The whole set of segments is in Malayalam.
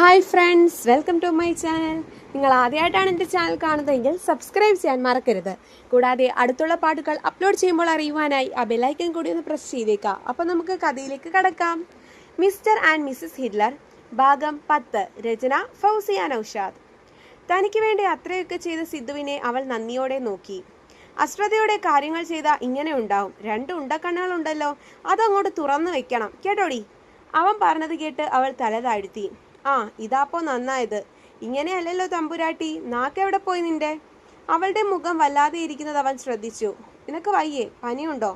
Hi friends, welcome to my channel. നിങ്ങൾ ആദ്യമായിട്ടാണ് എൻ്റെ ചാനൽ കാണുന്നതെങ്കിൽ സബ്സ്ക്രൈബ് ചെയ്യാൻ മറക്കരുത്. കൂടാതെ അടുത്തുള്ള പാട്ടുകൾ അപ്ലോഡ് ചെയ്യുമ്പോൾ അറിയുവാനായി ആ ബെല്ലൈക്കൻ കൂടി ഒന്ന് പ്രസ് ചെയ്തേക്കാം. അപ്പോൾ നമുക്ക് കഥയിലേക്ക് കടക്കാം. മിസ്റ്റർ ആൻഡ് മിസ്സസ് ഹിറ്റ്ലർ, ഭാഗം 10. രചന ഫൗസിയ നൗഷാദ്. തനിക്ക് വേണ്ടി അത്രയൊക്കെ ചെയ്ത സിദ്ധുവിനെ അവൾ നന്ദിയോടെ നോക്കി. അശ്രദ്ധയോടെ കാര്യങ്ങൾ ചെയ്താൽ ഇങ്ങനെ ഉണ്ടാവും. 2 ഉണ്ടക്കണ്ണുകളുണ്ടല്ലോ, അതങ്ങോട്ട് തുറന്നു വെക്കണം കേട്ടോടി. അവൻ പറഞ്ഞത് കേട്ട് അവൾ തല താഴ്ത്തി. ആ, ഇതാപ്പോ നന്നായത്. ഇങ്ങനെയല്ലല്ലോ തമ്പുരാട്ടി, നാക്കെവിടെ പോയി നിന്റെ? അവളുടെ മുഖം വല്ലാതെ ഇരിക്കുന്നത് അവൻ ശ്രദ്ധിച്ചു. നിനക്ക് വയ്യേ? പനിയുണ്ടോ?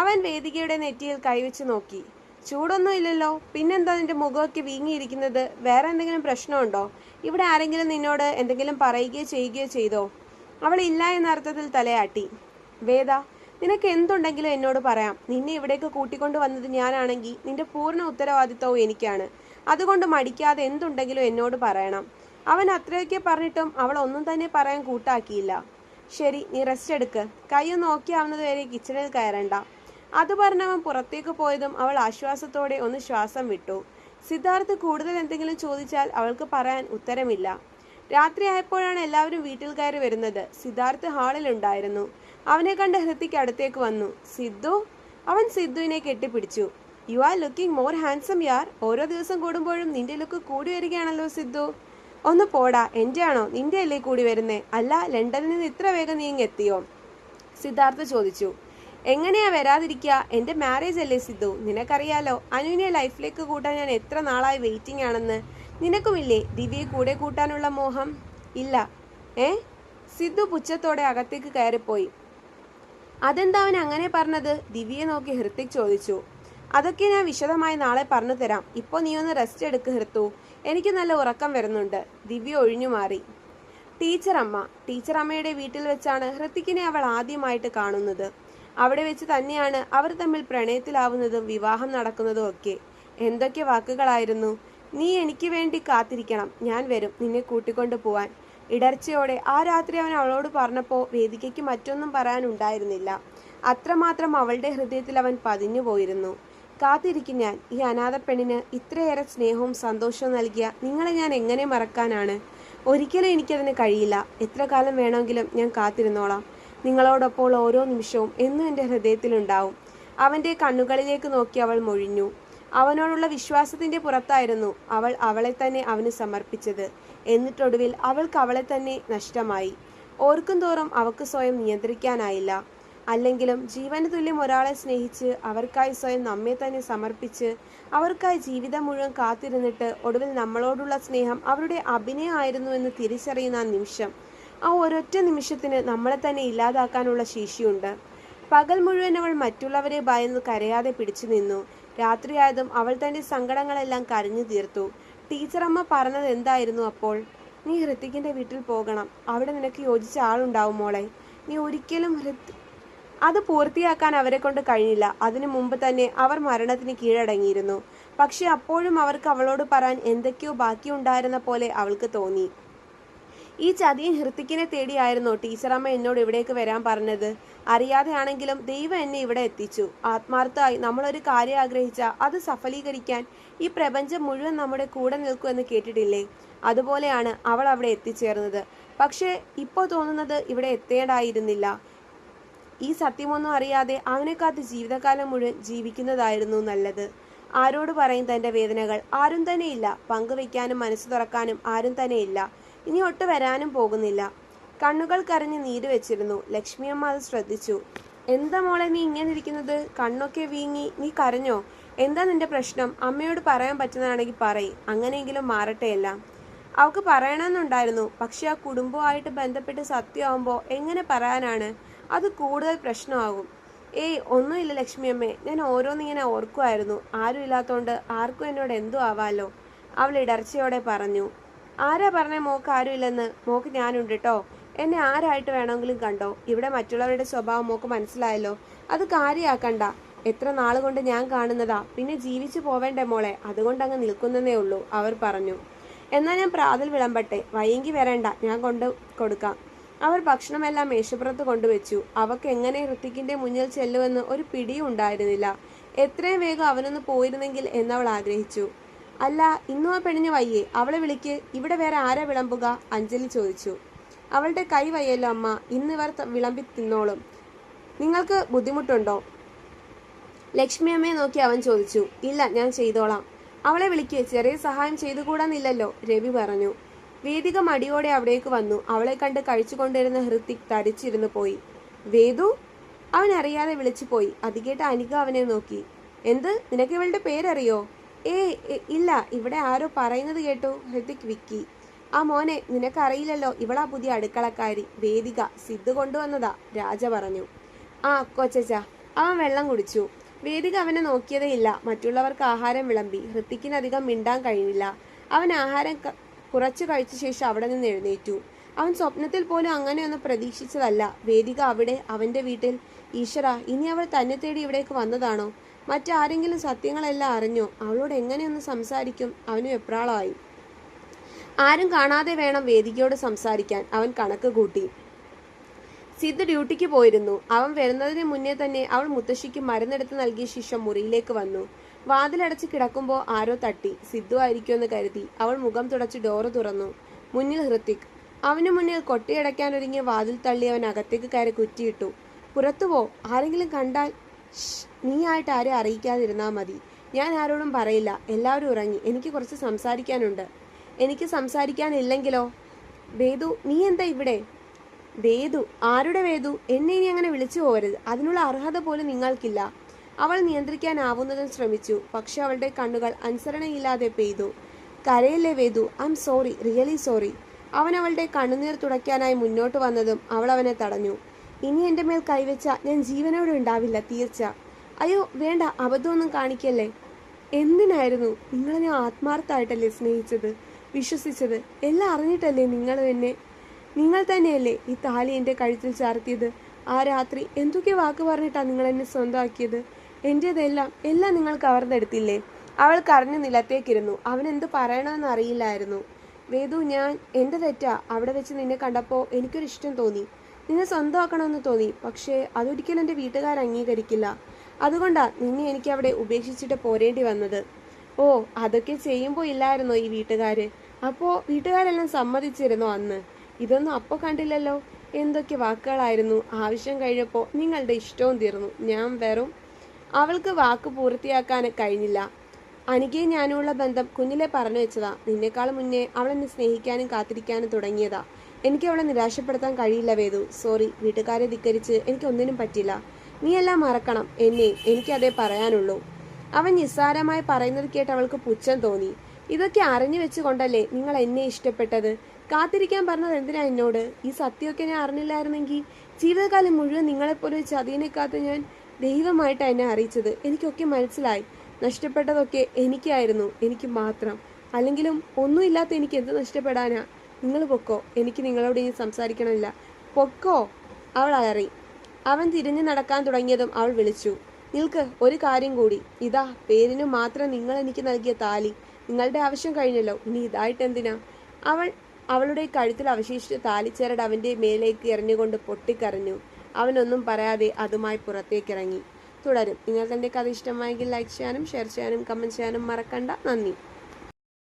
അവൻ വേദികയുടെ നെറ്റിയിൽ കൈവച്ച് നോക്കി. ചൂടൊന്നും ഇല്ലല്ലോ, പിന്നെന്താ നിന്റെ മുഖമൊക്കെ വീങ്ങിയിരിക്കുന്നത്? വേറെ എന്തെങ്കിലും പ്രശ്നമുണ്ടോ? ഇവിടെ ആരെങ്കിലും നിന്നോട് എന്തെങ്കിലും പറയുകയോ ചെയ്യുകയോ ചെയ്തോ? അവൾ ഇല്ല എന്ന അർത്ഥത്തിൽ തലയാട്ടി. വേദ, നിനക്ക് എന്തുണ്ടെങ്കിലും എന്നോട് പറയാം. നിന്നെ ഇവിടേക്ക് കൂട്ടിക്കൊണ്ടു വന്നത് ഞാനാണെങ്കിൽ നിന്റെ പൂർണ്ണ ഉത്തരവാദിത്വവും എനിക്കാണ്. അതുകൊണ്ട് മടിക്കാതെ എന്തുണ്ടെങ്കിലും എന്നോട് പറയണം. അവൻ അത്രയൊക്കെ പറഞ്ഞിട്ടും അവൾ ഒന്നും തന്നെ പറയാൻ കൂട്ടാക്കിയില്ല. ശരി, നീ റെസ്റ്റ് എടുക്ക്. കൈയൊന്ന് ഓക്കെ ആവുന്നത് വരെ കിച്ചണിൽ കയറണ്ട. അത് പറഞ്ഞവൻ പുറത്തേക്ക് പോയതും അവൾ ആശ്വാസത്തോടെ ഒന്ന് ശ്വാസം വിട്ടു. സിദ്ധാർത്ഥ് കൂടുതൽ എന്തെങ്കിലും ചോദിച്ചാൽ അവൾക്ക് പറയാൻ ഉത്തരമില്ല. രാത്രിയായപ്പോഴാണ് എല്ലാവരും വീട്ടിൽ കയറി വരുന്നത്. സിദ്ധാർത്ഥ് ഹാളിലുണ്ടായിരുന്നു. അവനെ കണ്ട് ഹൃത്തിക്ക് അടുത്തേക്ക് വന്നു. സിദ്ധു? അവൻ സിദ്ധുവിനെ കെട്ടിപ്പിടിച്ചു. You are looking more handsome യാർ. ഓരോ ദിവസം കൂടുമ്പോഴും നിന്റെ ലുക്ക് കൂടി വരികയാണല്ലോ സിദ്ധു. ഒന്ന് പോടാ, എൻ്റെ ആണോ? നിന്റെ അല്ലേ കൂടി വരുന്നേ? അല്ല, ലണ്ടനിൽ നിന്ന് ഇത്ര വേഗം നീ എത്തിയോ? സിദ്ധാർത്ഥ ചോദിച്ചു. എങ്ങനെയാ വരാതിരിക്കുക? എൻ്റെ മാരേജ് അല്ലേ സിദ്ധു, നിനക്കറിയാലോ. അനുവിനെ ലൈഫിലേക്ക് കൂട്ടാൻ ഞാൻ എത്ര നാളായി വെയിറ്റിംഗ് ആണെന്ന്. നിനക്കുമില്ലേ ദിവ്യയെ കൂടെ കൂട്ടാനുള്ള മോഹം? ഇല്ല. സിദ്ധു പുച്ഛത്തോടെ അകത്തേക്ക് കയറിപ്പോയി. അതെന്താ അവൻ അങ്ങനെ പറഞ്ഞത്? ദിവ്യയെ നോക്കി ഹൃത്തിക് ചോദിച്ചു. അതൊക്കെ ഞാൻ വിശദമായി നാളെ പറഞ്ഞു തരാം. ഇപ്പോൾ നീ ഒന്ന് റെസ്റ്റ് എടുക്ക് ഹൃത്തു. എനിക്ക് നല്ല ഉറക്കം വരുന്നുണ്ട്. ദിവ്യ ഒഴിഞ്ഞു മാറി. ടീച്ചർ അമ്മയുടെ വീട്ടിൽ വെച്ചാണ് ഹൃത്തിക്കിനെ അവൾ ആദ്യമായിട്ട് കാണുന്നത്. അവിടെ വെച്ച് തന്നെയാണ് അവർ തമ്മിൽ പ്രണയത്തിലാവുന്നതും വിവാഹം നടക്കുന്നതും ഒക്കെ. എന്തൊക്കെ വാക്കുകളായിരുന്നു. നീ എനിക്ക് വേണ്ടി കാത്തിരിക്കണം, ഞാൻ വരും നിന്നെ കൂട്ടിക്കൊണ്ടു പോവാൻ. ഇടർച്ചയോടെ ആ രാത്രി അവൻ അവളോട് പറഞ്ഞപ്പോൾ വേദികയ്ക്ക് മറ്റൊന്നും പറയാനുണ്ടായിരുന്നില്ല. അത്രമാത്രം അവളുടെ ഹൃദയത്തിൽ അവൻ പതിഞ്ഞു പോയിരുന്നു. കാത്തിരിക്കും ഞാൻ. ഈ അനാഥ പെണ്ണിന് ഇത്രയേറെ സ്നേഹവും സന്തോഷവും നൽകിയ നിങ്ങളെ ഞാൻ എങ്ങനെ മറക്കാനാണ്? ഒരിക്കലും എനിക്കതിന് കഴിയില്ല. എത്ര കാലം വേണമെങ്കിലും ഞാൻ കാത്തിരുന്നോളാം. നിങ്ങളോടൊപ്പം ഓരോ നിമിഷവും എന്നും എൻ്റെ ഹൃദയത്തിലുണ്ടാവും. അവൻ്റെ കണ്ണുകളിലേക്ക് നോക്കി അവൾ മൊഴിഞ്ഞു. അവനോടുള്ള വിശ്വാസത്തിൻ്റെ പുറത്തായിരുന്നു അവൾ അവളെ തന്നെ അവന് സമർപ്പിച്ചത്. എന്നിട്ടൊടുവിൽ അവൾക്ക് അവളെ തന്നെ നഷ്ടമായി. ഓർക്കും തോറും അവൾക്ക് സ്വയം നിയന്ത്രിക്കാനായില്ല. അല്ലെങ്കിലും ജീവന് തുല്യം ഒരാളെ സ്നേഹിച്ച് അവർക്കായി സ്വയം നമ്മെ തന്നെ സമർപ്പിച്ച് അവർക്കായി ജീവിതം മുഴുവൻ കാത്തിരുന്നിട്ട് ഒടുവിൽ നമ്മളോടുള്ള സ്നേഹം അവരുടെ അഭിനയമായിരുന്നു എന്ന് തിരിച്ചറിയുന്ന ആ നിമിഷം, ആ ഒരൊറ്റ നിമിഷത്തിന് നമ്മളെ തന്നെ ഇല്ലാതാക്കാനുള്ള ശേഷിയുണ്ട്. പകൽ മുഴുവൻ അവൾ മറ്റുള്ളവരെ ഭയന്ന് കരയാതെ പിടിച്ചു നിന്നു. രാത്രിയായതും അവൾ തൻ്റെ സങ്കടങ്ങളെല്ലാം കരഞ്ഞു തീർത്തു. ടീച്ചറമ്മ പറഞ്ഞത് എന്തായിരുന്നു അപ്പോൾ? നീ ഹൃത്തിക്കിൻ്റെ വീട്ടിൽ പോകണം. അവിടെ നിനക്ക് യോജിച്ച ആളുണ്ടാവും മോളെ. നീ ഒരിക്കലും അത് പൂർത്തിയാക്കാൻ അവരെ കൊണ്ട് കഴിഞ്ഞില്ല. അതിനു മുമ്പ് തന്നെ അവർ മരണത്തിന് കീഴടങ്ങിയിരുന്നു. പക്ഷെ അപ്പോഴും അവർക്ക് അവളോട് പറയാൻ എന്തൊക്കെയോ ബാക്കിയുണ്ടായിരുന്ന പോലെ അവൾക്ക് തോന്നി. ഈ ചതിയൻ ഹൃത്തിക്കിനെ തേടിയായിരുന്നോ ടീച്ചറമ്മ എന്നോട് ഇവിടേക്ക് വരാൻ പറഞ്ഞത്? അറിയാതെയാണെങ്കിലും ദൈവം എന്നെ ഇവിടെ എത്തിച്ചു. ആത്മാർത്ഥമായി നമ്മളൊരു കാര്യം ആഗ്രഹിച്ചാൽ അത് സഫലീകരിക്കാൻ ഈ പ്രപഞ്ചം മുഴുവൻ നമ്മുടെ കൂടെ നിൽക്കുമെന്ന് കേട്ടിട്ടില്ലേ? അതുപോലെയാണ് അവൾ അവിടെ എത്തിച്ചേർന്നത്. പക്ഷേ ഇപ്പോൾ തോന്നുന്നത് ഇവിടെ എത്തേണ്ടായിരുന്നില്ല. ഈ സത്യമൊന്നും അറിയാതെ അവനെ കാത്ത് ജീവിതകാലം മുഴുവൻ ജീവിക്കുന്നതായിരുന്നു നല്ലത്. ആരോട് പറയും തൻ്റെ വേദനകൾ? ആരും തന്നെ ഇല്ല. പങ്കുവെക്കാനും മനസ്സ് തുറക്കാനും ആരും തന്നെ ഇല്ല. ഇനി ഒട്ട് വരാനും പോകുന്നില്ല. കണ്ണുകൾ കരഞ്ഞ് നീര് വെച്ചിരുന്നു. ലക്ഷ്മിയമ്മ അത് ശ്രദ്ധിച്ചു. എന്താ മോളെ നീ ഇങ്ങനെ ഇരിക്കുന്നത്? കണ്ണൊക്കെ വീങ്ങി. നീ കരഞ്ഞോ? എന്താ നിന്റെ പ്രശ്നം? അമ്മയോട് പറയാൻ പറ്റുന്നതാണെങ്കിൽ പറയും. അങ്ങനെയെങ്കിലും മാറട്ടെ എല്ലാം. അവൾക്ക് പറയണമെന്നുണ്ടായിരുന്നു. പക്ഷെ ആ കുടുംബവുമായിട്ട് ബന്ധപ്പെട്ട് സത്യമാകുമ്പോൾ എങ്ങനെ പറയാനാണ്? അത് കൂടുതൽ പ്രശ്നമാകും. ഒന്നുമില്ല ലക്ഷ്മിയമ്മേ, ഞാൻ ഓരോന്നിങ്ങനെ ഓർക്കുമായിരുന്നു. ആരും ഇല്ലാത്തതുകൊണ്ട് ആർക്കും എന്നോട് എന്തോ ആവാലോ, അവൾ ഇടർച്ചയോടെ പറഞ്ഞു. ആരാ പറഞ്ഞേ മോക്ക് ആരുമില്ലെന്ന്? മോക്ക് ഞാനുണ്ട് കേട്ടോ. എന്നെ ആരായിട്ട് വേണമെങ്കിലും കണ്ടോ. ഇവിടെ മറ്റുള്ളവരുടെ സ്വഭാവം മോക്ക് മനസ്സിലായല്ലോ. അത് കാര്യമാക്കണ്ട. എത്ര നാളുകൊണ്ട് ഞാൻ കാണുന്നതാ. പിന്നെ ജീവിച്ചു പോവേണ്ടേ മോളെ, അതുകൊണ്ട് അങ്ങ് നിൽക്കുന്നതേ ഉള്ളൂ, അവർ പറഞ്ഞു. എന്നാൽ ഞാൻ പ്രാതൽ വിളമ്പട്ടെ? വയ്യെങ്കിൽ വരണ്ട, ഞാൻ കൊണ്ട് കൊടുക്കാം. അവർ ഭക്ഷണമെല്ലാം മേശപ്പുറത്ത് കൊണ്ടുവച്ചു. അവൾക്ക് എങ്ങനെ ഹൃത്തിക്കിൻ്റെ മുന്നിൽ ചെല്ലുമെന്ന് ഒരു പിടിയും ഉണ്ടായിരുന്നില്ല. എത്രയും വേഗം അവനൊന്ന് പോയിരുന്നെങ്കിൽ എന്നവൾ ആഗ്രഹിച്ചു. അല്ല, ഇന്നും ആ പെണ്ണിന് വയ്യേ? അവളെ വിളിക്ക്. ഇവിടെ വേറെ ആരാ വിളമ്പുക? അഞ്ജലി ചോദിച്ചു. അവളുടെ കൈ വയ്യല്ലോ അമ്മ, ഇന്നിവർ വിളമ്പി തിന്നോളും. നിങ്ങൾക്ക് ബുദ്ധിമുട്ടുണ്ടോ? ലക്ഷ്മി അമ്മയെ നോക്കി അവൻ ചോദിച്ചു. ഇല്ല, ഞാൻ ചെയ്തോളാം. അവളെ വിളിക്ക്. ചെറിയ സഹായം ചെയ്തുകൂടാന്നില്ലല്ലോ, രവി പറഞ്ഞു. വേദിക മടിയോടെ അവിടേക്ക് വന്നു. അവളെ കണ്ട് കഴിച്ചുകൊണ്ടിരുന്ന ഹൃത്തിക് തരിച്ചിരുന്നു പോയി. വേദു, അവൻ അറിയാതെ വിളിച്ചു പോയി. അത് കേട്ട് അനിക അവനെ നോക്കി. എന്ത്, നിനക്ക് ഇവളുടെ പേരറിയോ? ഇല്ല, ഇവിടെ ആരോ പറയുന്നത് കേട്ടു. ഹൃതിക് വിക്കി. ആ മോനെ, നിനക്കറിയില്ലല്ലോ, ഇവളാ പുതിയ അടുക്കളക്കാരി. വേദിക, സിദ്ധു കൊണ്ടുവന്നതാ, രാജ പറഞ്ഞു. ആ കൊച്ചച്ച. അവൻ വെള്ളം കുടിച്ചു. വേദിക അവനെ നോക്കിയതേയില്ല. മറ്റുള്ളവർക്ക് ആഹാരം വിളമ്പി. ഹൃത്തിക്കിനധികം മിണ്ടാൻ കഴിഞ്ഞില്ല. അവൻ ആഹാരം കുറച്ചു കഴിച്ച ശേഷം അവിടെ നിന്ന് എഴുന്നേറ്റു. അവൻ സ്വപ്നത്തിൽ പോലും അങ്ങനെയൊന്നും പ്രതീക്ഷിച്ചതല്ല. വേദിക അവിടെ, അവന്റെ വീട്ടിൽ. ഈശ്വര, ഇനി അവൾ തന്നെ തേടി ഇവിടേക്ക് വന്നതാണോ? മറ്റാരെങ്കിലും സത്യങ്ങളെല്ലാം അറിഞ്ഞോ? അവളോട് എങ്ങനെയൊന്ന് സംസാരിക്കും? അവന് വെപ്രാളമായി. ആരും കാണാതെ വേണം വേദികയോട് സംസാരിക്കാൻ. അവൻ കണക്ക് കൂട്ടി. സിദ്ധു ഡ്യൂട്ടിക്ക് പോയിരുന്നു. അവൻ വരുന്നതിന് മുന്നേ തന്നെ അവൾ മുത്തശ്ശിക്ക് മരുന്നെടുത്ത് നൽകിയ ശേഷം മുറിയിലേക്ക് വന്നു. വാതിലടച്ച് കിടക്കുമ്പോൾ ആരോ തട്ടി. സിദ്ധു ആയിരിക്കുമെന്ന് കരുതി. അവൾ മുഖം തുടച്ച് ഡോറ് തുറന്നു. മുന്നിൽ ഹൃത്തിക്. അവനു മുന്നിൽ കൊട്ടിയടയ്ക്കാനൊരുങ്ങിയ വാതിൽ തള്ളി അവൻ അകത്തേക്ക് കയറി കുറ്റിയിട്ടു. പുറത്തു പോ, ആരെങ്കിലും കണ്ടാൽ. നീ ആയിട്ട് ആരെ അറിയിക്കാതിരുന്നാ മതി. ഞാൻ ആരോടും പറയില്ല. എല്ലാവരും ഉറങ്ങി. എനിക്ക് കുറച്ച് സംസാരിക്കാനുണ്ട്. എനിക്ക് സംസാരിക്കാനില്ലെങ്കിലോ? വേദു, നീ എന്താ ഇവിടെ? വേദു? ആരുടെ വേദു? എന്നെ ഇനി അങ്ങനെ വിളിച്ചു പോകരുത്. അതിനുള്ള അർഹത പോലും നിങ്ങൾക്കില്ല. അവൾ നിയന്ത്രിക്കാനാവുന്നതും ശ്രമിച്ചു. പക്ഷെ അവളുടെ കണ്ണുകൾ അനുസരണയില്ലാതെ പെയ്തു. കരയില്ലേ Vedu, I am sorry, really sorry. അവൻ അവളുടെ കണ്ണുനീർ തുടയ്ക്കാനായി മുന്നോട്ട് വന്നതും അവൾ അവനെ തടഞ്ഞു. ഇനി എൻ്റെ മേൽ കൈവച്ച ഞാൻ ജീവനോടെ ഉണ്ടാവില്ല, തീർച്ച. അയ്യോ വേണ്ട, അബദ്ധമൊന്നും കാണിക്കല്ലേ. എന്തിനായിരുന്നു? നിങ്ങളെ ഞാൻ ആത്മാർത്ഥമായിട്ടല്ലേ സ്നേഹിച്ചത്, വിശ്വസിച്ചത്. എല്ലാം അറിഞ്ഞിട്ടല്ലേ നിങ്ങൾ തന്നെയല്ലേ ഈ താലി എൻ്റെ കഴുത്തിൽ ചാർത്തിയത്. ആ രാത്രി എന്തൊക്കെ വാക്ക് പറഞ്ഞിട്ടാണ് നിങ്ങൾ എന്നെ സ്വന്തമാക്കിയത്. എല്ലാം നിങ്ങൾ കവർന്നെടുത്തില്ലേ? അവൾ കരഞ്ഞു നിലത്തേക്കിരുന്നു. അവൻ എന്ത് പറയണമെന്ന് അറിയില്ലായിരുന്നു. വേദു, എൻ്റെ തെറ്റാ. അവിടെ വെച്ച് നിന്നെ കണ്ടപ്പോൾ എനിക്കൊരിഷ്ടം തോന്നി. നിന്നെ സ്വന്തമാക്കണമെന്ന് തോന്നി. പക്ഷേ അതൊരിക്കലും എൻ്റെ വീട്ടുകാർ അംഗീകരിക്കില്ല. അതുകൊണ്ടാണ് നിന്നെ എനിക്ക് അവിടെ ഉപേക്ഷിച്ചിട്ട് പോരേണ്ടി വന്നത്. ഓ, അതൊക്കെ ചെയ്യുമ്പോൾ ഇല്ലായിരുന്നോ ഈ വീട്ടുകാര്? അപ്പോൾ വീട്ടുകാരെല്ലാം സമ്മതിച്ചിരുന്നോ അന്ന്? ഇതൊന്നും അപ്പോൾ കണ്ടില്ലല്ലോ. എന്തൊക്കെ വാക്കുകളായിരുന്നു. ആവശ്യം കഴിഞ്ഞപ്പോൾ നിങ്ങളുടെ ഇഷ്ടവും തീർന്നു. ഞാൻ വെറും. അവൾക്ക് വാക്ക് പൂർത്തിയാക്കാൻ കഴിഞ്ഞില്ല. അനികയും ഞാനുമുള്ള ബന്ധം കുഞ്ഞിലെ പറഞ്ഞു വെച്ചതാ. നിന്നേക്കാളും മുന്നേ അവൾ എന്നെ സ്നേഹിക്കാനും കാത്തിരിക്കാനും തുടങ്ങിയതാ. എനിക്ക് അവളെ നിരാശപ്പെടുത്താൻ കഴിയില്ല വേദു. സോറി, വീട്ടുകാരെ ധിക്കരിച്ച് എനിക്കൊന്നിനും പറ്റില്ല. നീ എല്ലാം മറക്കണം. എനിക്കതേ പറയാനുള്ളൂ. അവൻ നിസ്സാരമായി പറയുന്നത് കേട്ട് അവൾക്ക് പുച്ഛം തോന്നി. ഇതൊക്കെ അറിഞ്ഞു വെച്ചുകൊണ്ടല്ലേ നിങ്ങൾ എന്നെ ഇഷ്ടപ്പെട്ടത്? കാത്തിരിക്കാൻ പറഞ്ഞത് എന്തിനാ എന്നോട്? ഈ സത്യമൊക്കെ ഞാൻ അറിഞ്ഞില്ലായിരുന്നെങ്കിൽ ജീവിതകാലം മുഴുവൻ നിങ്ങളെപ്പോലെ ചതിയനെ കാത്ത് ഞാൻ ദൈവമായിട്ടാണ് എന്നെ അറിയിച്ചത്. എനിക്കൊക്കെ മനസ്സിലായി. നഷ്ടപ്പെട്ടതൊക്കെ എനിക്കായിരുന്നു, എനിക്ക് മാത്രം. അല്ലെങ്കിലും ഒന്നുമില്ലാത്ത എനിക്ക് എന്ത് നഷ്ടപ്പെടാനാ? നിങ്ങൾ പൊക്കോ, എനിക്ക് നിങ്ങളോട് ഇനി സംസാരിക്കണമില്ല. പൊക്കോ, അവൾ അലറി. അവൻ തിരിഞ്ഞു നടക്കാൻ തുടങ്ങിയതും അവൾ വിളിച്ചു. നിൽക്ക്, ഒരു കാര്യം കൂടി. ഇതാ, പേരിനു മാത്രം നിങ്ങൾ എനിക്ക് നൽകിയ താലി. നിങ്ങളുടെ ആവശ്യം കഴിഞ്ഞല്ലോ, ഇനി ഇതായിട്ട് എന്തിനാ? അവളുടെ കഴുത്തിൽ അവശേഷിച്ച താലിച്ചരട് അവൻ്റെ മേലേക്ക് എറിഞ്ഞുകൊണ്ട് പൊട്ടിക്കരഞ്ഞു. അവനൊന്നും പറയാതെ അതുമായി പുറത്തേക്കിറങ്ങി. തുടരും. നിങ്ങൾക്ക് എൻ്റെ കഥ ഇഷ്ടമായെങ്കിൽ ലൈക്ക് ചെയ്യാനും ഷെയർ ചെയ്യാനും കമൻറ്റ് ചെയ്യാനും മറക്കണ്ട. നന്ദി.